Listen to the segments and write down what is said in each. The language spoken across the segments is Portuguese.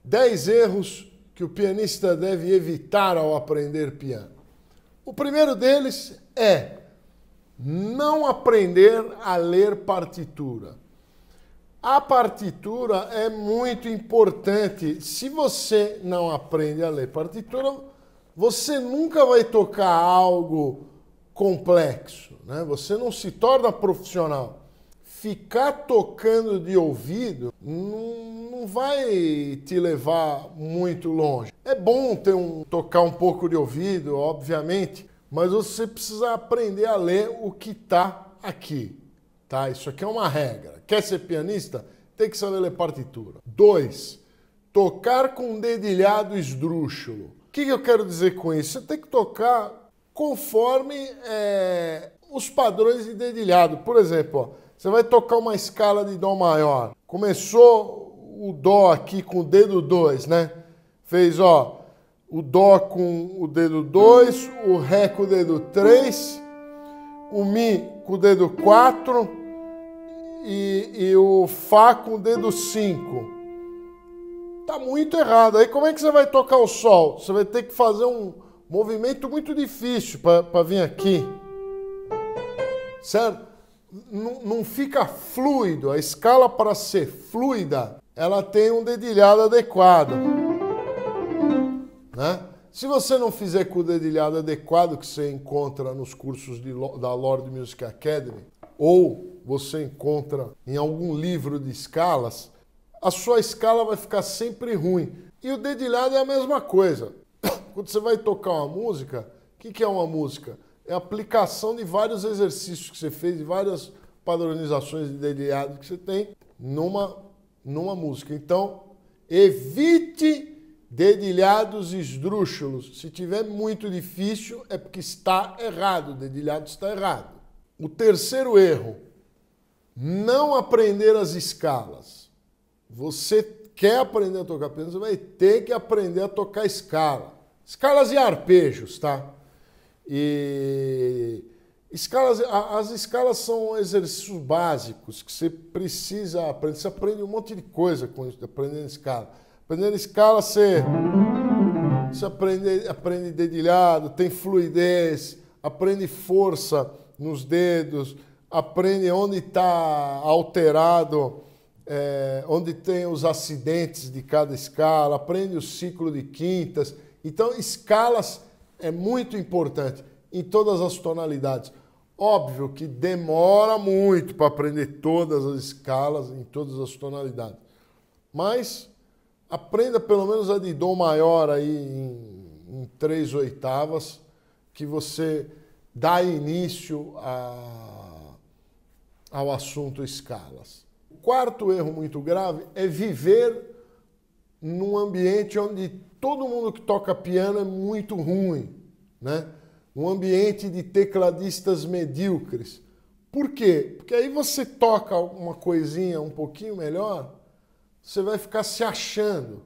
10 erros que o pianista deve evitar ao aprender piano. O primeiro deles é não aprender a ler partitura. A partitura é muito importante. Se você não aprende a ler partitura, você nunca vai tocar algo complexo, né? Você não se torna profissional. Ficar tocando de ouvido não vai te levar muito longe. É bom tocar um pouco de ouvido, obviamente, mas você precisa aprender a ler o que está aqui. Tá? Isso aqui é uma regra. Quer ser pianista? Tem que saber ler partitura. 2. Tocar com dedilhado esdrúxulo. O que eu quero dizer com isso? Você tem que tocar conforme os padrões de dedilhado. Por exemplo, ó, você vai tocar uma escala de Dó maior. Começou o Dó aqui com o dedo 2, né? Fez, ó, o Dó com o dedo 2, o Ré com o dedo 3, o Mi com o dedo 4 e o Fá com o dedo 5. Tá muito errado. Aí como é que você vai tocar o Sol? Você vai ter que fazer um movimento muito difícil para vir aqui. Certo? Não fica fluido. A escala, para ser fluida, ela tem um dedilhado adequado. Né? Se você não fizer com o dedilhado adequado, que você encontra nos cursos da Lord Music Academy, ou você encontra em algum livro de escalas, a sua escala vai ficar sempre ruim. E o dedilhado é a mesma coisa. Quando você vai tocar uma música, o que é uma música? É a aplicação de vários exercícios que você fez, de várias padronizações de dedilhado que você tem numa música. Então, evite dedilhados esdrúxulos. Se tiver muito difícil, é porque está errado. O dedilhado está errado. O terceiro erro, não aprender as escalas. Você quer aprender a tocar piano, você vai ter que aprender a tocar escala. Escalas e arpejos, tá? E as escalas são exercícios básicos que você precisa aprender. Você aprende um monte de coisa aprendendo escala. Aprendendo escala, você aprende dedilhado, tem fluidez, aprende força nos dedos, aprende onde está alterado, onde tem os acidentes de cada escala, aprende o ciclo de quintas. Então, escalas é muito importante em todas as tonalidades. Óbvio que demora muito para aprender todas as escalas em todas as tonalidades. Mas aprenda pelo menos a de Dó maior aí em 3 oitavas, que você dá início ao assunto escalas. O quarto erro muito grave é viver num ambiente onde todo mundo que toca piano é muito ruim, né? Um ambiente de tecladistas medíocres. Por quê? Porque aí você toca uma coisinha um pouquinho melhor, você vai ficar se achando.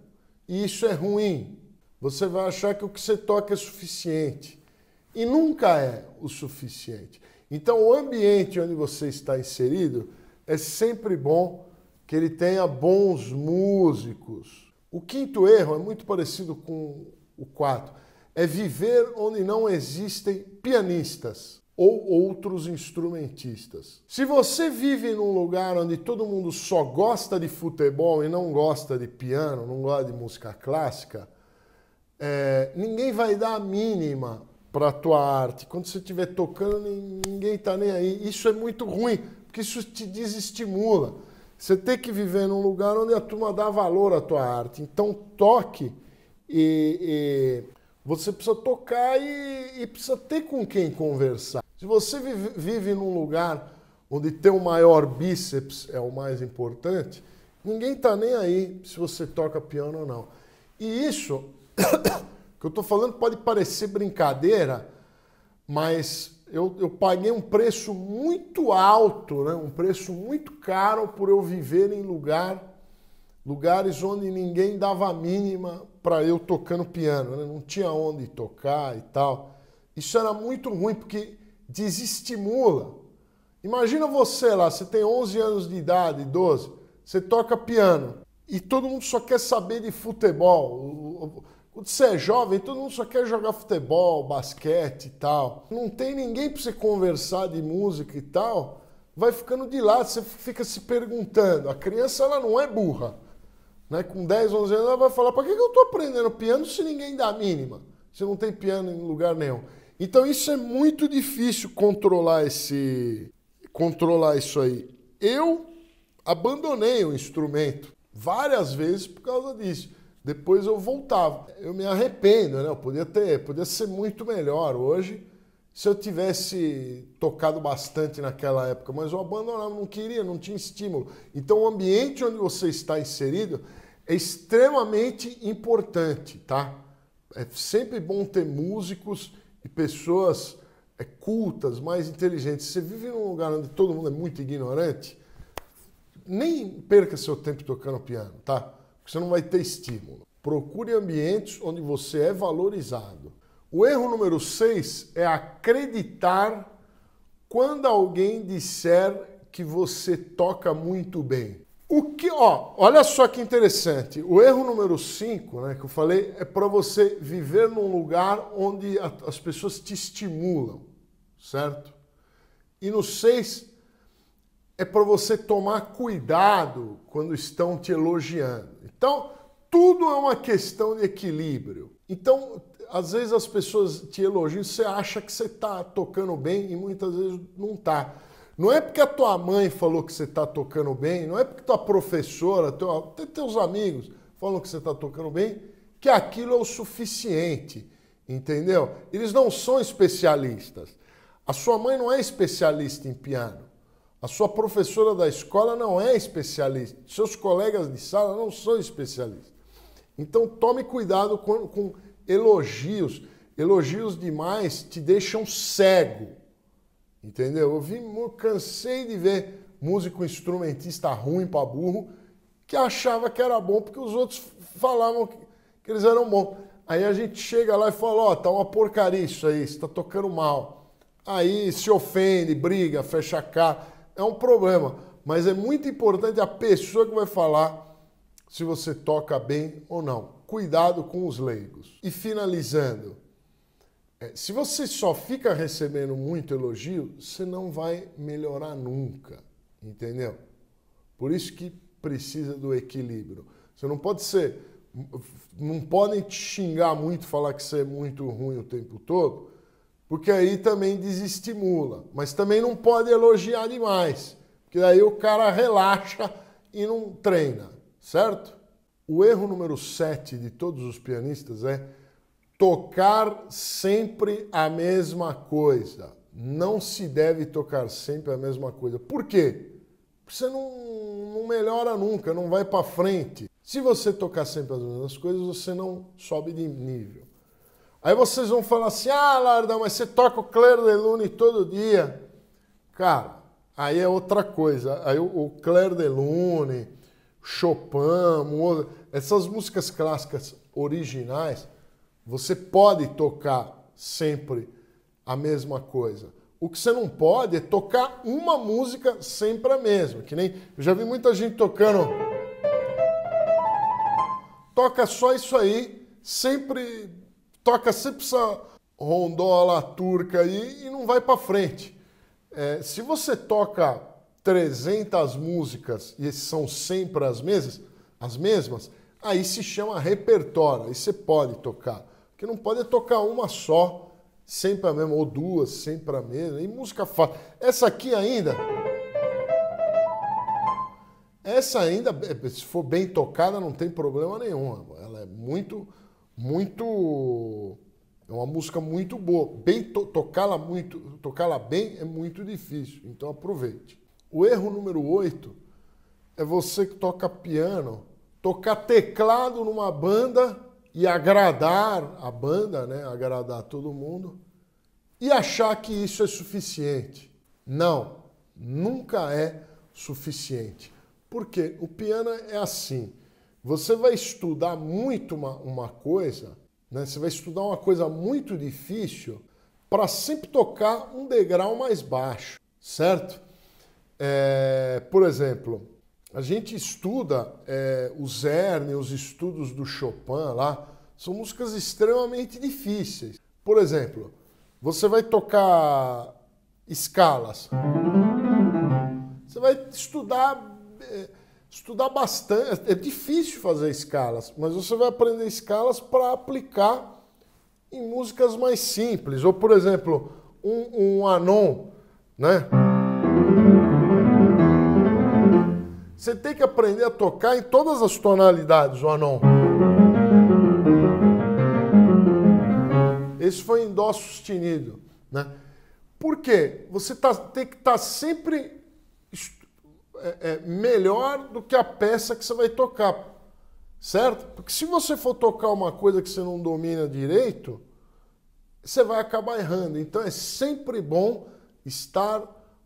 E isso é ruim. Você vai achar que o que você toca é suficiente. E nunca é o suficiente. Então, o ambiente onde você está inserido é sempre bom que ele tenha bons músicos. O quinto erro é muito parecido com o quarto. É viver onde não existem pianistas ou outros instrumentistas. Se você vive num lugar onde todo mundo só gosta de futebol e não gosta de piano, não gosta de música clássica, ninguém vai dar a mínima para a tua arte. Quando você estiver tocando, ninguém está nem aí. Isso é muito ruim, porque isso te desestimula. Você tem que viver num lugar onde a turma dá valor à tua arte. Então, toque e você precisa tocar e precisa ter com quem conversar. Se você vive num lugar onde ter o maior bíceps é o mais importante, ninguém está nem aí se você toca piano ou não. E isso que eu estou falando pode parecer brincadeira, mas eu paguei um preço muito alto, né? Um preço muito caro por eu viver em lugares onde ninguém dava a mínima para eu tocando piano, né? Não tinha onde tocar e tal. Isso era muito ruim, porque desestimula. Imagina você lá, você tem 11 anos de idade, 12, você toca piano. e todo mundo só quer saber de futebol. Quando você é jovem, todo mundo só quer jogar futebol, basquete e tal. Não tem ninguém para você conversar de música e tal. Vai ficando de lado, você fica se perguntando. A criança, ela não é burra. Né? Com 10, 11 anos, ela vai falar, para que eu estou aprendendo piano se ninguém dá a mínima? Se não tem piano em lugar nenhum. Então isso é muito difícil controlar isso aí. Eu abandonei o instrumento várias vezes por causa disso. Depois eu voltava. Eu me arrependo, né? Eu podia ser muito melhor hoje se eu tivesse tocado bastante naquela época, mas eu abandonava, não queria, não tinha estímulo. Então o ambiente onde você está inserido é extremamente importante, tá? É sempre bom ter músicos e pessoas cultas, mais inteligentes. Você vive num lugar onde todo mundo é muito ignorante, nem perca seu tempo tocando piano, tá? Porque você não vai ter estímulo. Procure ambientes onde você é valorizado. O erro número 6 é acreditar quando alguém disser que você toca muito bem. Olha só que interessante. O erro número 5, né, que eu falei, é para você viver num lugar onde as pessoas te estimulam, certo? E no 6 é para você tomar cuidado quando estão te elogiando. Então, tudo é uma questão de equilíbrio. Então, às vezes as pessoas te elogiam, você acha que você está tocando bem e muitas vezes não está. Não é porque a tua mãe falou que você está tocando bem, não é porque tua professora, até teus amigos falam que você está tocando bem, que aquilo é o suficiente, entendeu? Eles não são especialistas. A sua mãe não é especialista em piano. A sua professora da escola não é especialista. Seus colegas de sala não são especialistas. Então tome cuidado com elogios. Elogios demais te deixam cego. Entendeu? Cansei de ver músico instrumentista ruim para burro que achava que era bom porque os outros falavam que eles eram bons. Aí a gente chega lá e fala, ó, tá uma porcaria isso aí, você tá tocando mal. Aí se ofende, briga, fecha a cara. É um problema, mas é muito importante a pessoa que vai falar se você toca bem ou não. Cuidado com os leigos. E finalizando, se você só fica recebendo muito elogio, você não vai melhorar nunca, entendeu? Por isso que precisa do equilíbrio. Você não pode não podem te xingar muito, falar que você é muito ruim o tempo todo, porque aí também desestimula. Mas também não pode elogiar demais, porque aí o cara relaxa e não treina, certo? O erro número 7 de todos os pianistas é tocar sempre a mesma coisa. Não se deve tocar sempre a mesma coisa. Por quê? Porque você não melhora nunca, não vai para frente. Se você tocar sempre as mesmas coisas, você não sobe de nível. Aí vocês vão falar assim, Lardão, mas você toca o Clair de Lune todo dia. Cara, aí é outra coisa. Aí o Clair de Lune, Chopin, essas músicas clássicas originais, você pode tocar sempre a mesma coisa. O que você não pode é tocar uma música sempre a mesma. Que nem eu já vi muita gente tocando. Toca só isso aí, toca sempre essa rondola turca aí e não vai para frente. Se você toca 300 músicas e são sempre as mesmas, aí se chama repertório, aí você pode tocar. Porque não pode tocar uma só, sempre a mesma, ou duas, sempre a mesma. E música fácil. Essa ainda, se for bem tocada, não tem problema nenhum. Ela é é uma música muito boa. Tocá-la bem é muito difícil, então aproveite. O erro número 8 é você que toca piano, tocar teclado numa banda e agradar a banda, né? Agradar todo mundo e achar que isso é suficiente. Não, nunca é suficiente. Porque o piano é assim, você vai estudar muito uma coisa, né? Você vai estudar uma coisa muito difícil para sempre tocar um degrau mais baixo, certo? Por exemplo, A gente estuda os Zerni, os estudos do Chopin lá, são músicas extremamente difíceis. Por exemplo, você vai tocar escalas. Você vai estudar bastante. É difícil fazer escalas, mas você vai aprender escalas para aplicar em músicas mais simples. Ou, por exemplo, um Anon, né? Você tem que aprender a tocar em todas as tonalidades, o Anon. Esse foi em Dó sustenido, né? Por quê? Você tem que estar sempre melhor do que a peça que você vai tocar, certo? Porque se você for tocar uma coisa que você não domina direito, você vai acabar errando. Então é sempre bom estar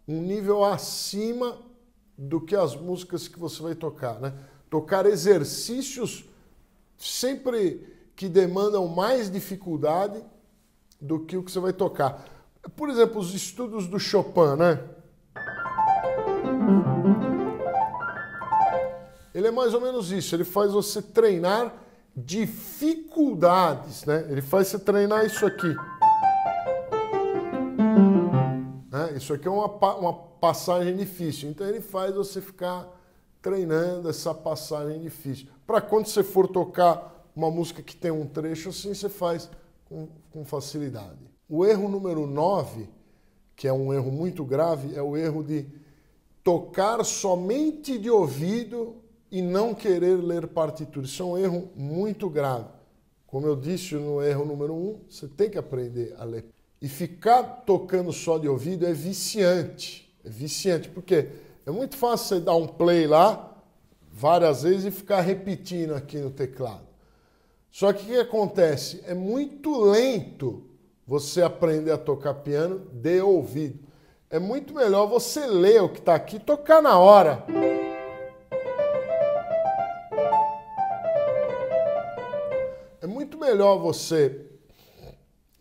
um nível acima do que as músicas que você vai tocar, né? Tocar exercícios sempre que demandam mais dificuldade do que o que você vai tocar. Por exemplo, os estudos do Chopin, né? Ele é mais ou menos isso, ele faz você treinar dificuldades, né? Ele faz você treinar isso aqui. Né? Isso aqui é uma passagem difícil, então ele faz você ficar treinando essa passagem difícil. Para quando você for tocar uma música que tem um trecho assim, você faz com facilidade. O erro número 9, que é um erro muito grave, é o erro de tocar somente de ouvido e não querer ler partitura. Isso é um erro muito grave. Como eu disse no erro número 1, você tem que aprender a ler. E ficar tocando só de ouvido é viciante. É viciante, porque é muito fácil você dar um play lá várias vezes e ficar repetindo aqui no teclado. Só que o que acontece? É muito lento você aprender a tocar piano de ouvido. É muito melhor você ler o que está aqui e tocar na hora. É muito melhor você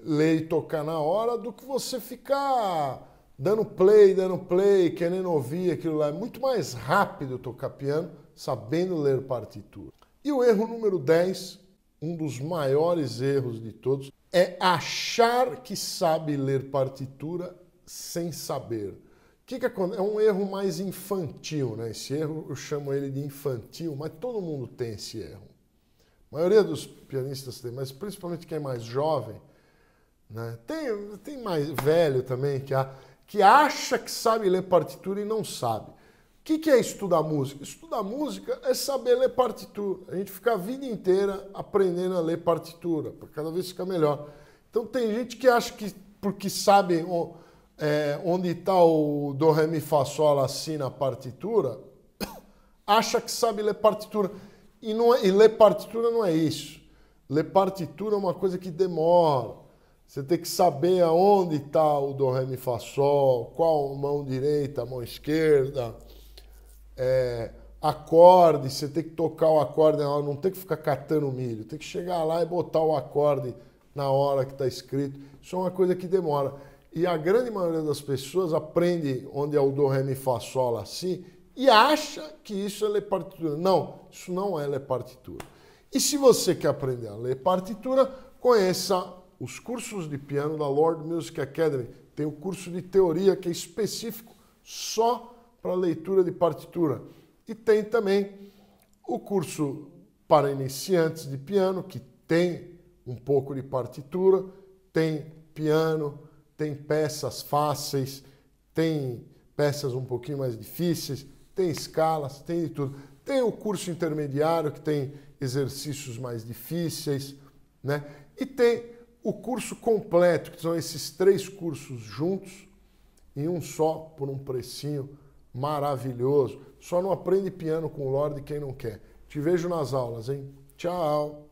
ler e tocar na hora do que você ficar dando play, querendo ouvir aquilo lá. É muito mais rápido tocar piano sabendo ler partitura. E o erro número 10, um dos maiores erros de todos, é achar que sabe ler partitura sem saber. O que acontece? É um erro mais infantil, né? Esse erro eu chamo ele de infantil, mas todo mundo tem esse erro. A maioria dos pianistas tem, mas principalmente quem é mais jovem, né? Tem mais velho também que acha que sabe ler partitura e não sabe. O que é estudar música? Estudar música é saber ler partitura. A gente fica a vida inteira aprendendo a ler partitura, para cada vez ficar melhor. Então tem gente que acha que porque sabe onde está o do, ré, mi, fá, sol, lá, si na partitura, acha que sabe ler partitura. E ler partitura não é isso. Ler partitura é uma coisa que demora. Você tem que saber aonde está o do, ré, mi, fá, sol, qual mão direita, mão esquerda, acorde, você tem que tocar o acorde, não tem que ficar catando milho, tem que chegar lá e botar o acorde na hora que está escrito. Isso é uma coisa que demora. E a grande maioria das pessoas aprende onde é o do, ré, mi, fá, sol, lá, si, e acha que isso é ler partitura. Não, isso não é ler partitura. E se você quer aprender a ler partitura, conheça os cursos de piano da Lord Music Academy. Tem o curso de teoria que é específico só para leitura de partitura. E tem também o curso para iniciantes de piano, que tem um pouco de partitura, tem piano, tem peças fáceis, tem peças um pouquinho mais difíceis, tem escalas, tem de tudo. Tem o curso intermediário, que tem exercícios mais difíceis, né? E tem o curso completo, que são esses 3 cursos juntos, em um só, por um precinho maravilhoso. Só não aprende piano com o Lorde quem não quer. Te vejo nas aulas, hein? Tchau!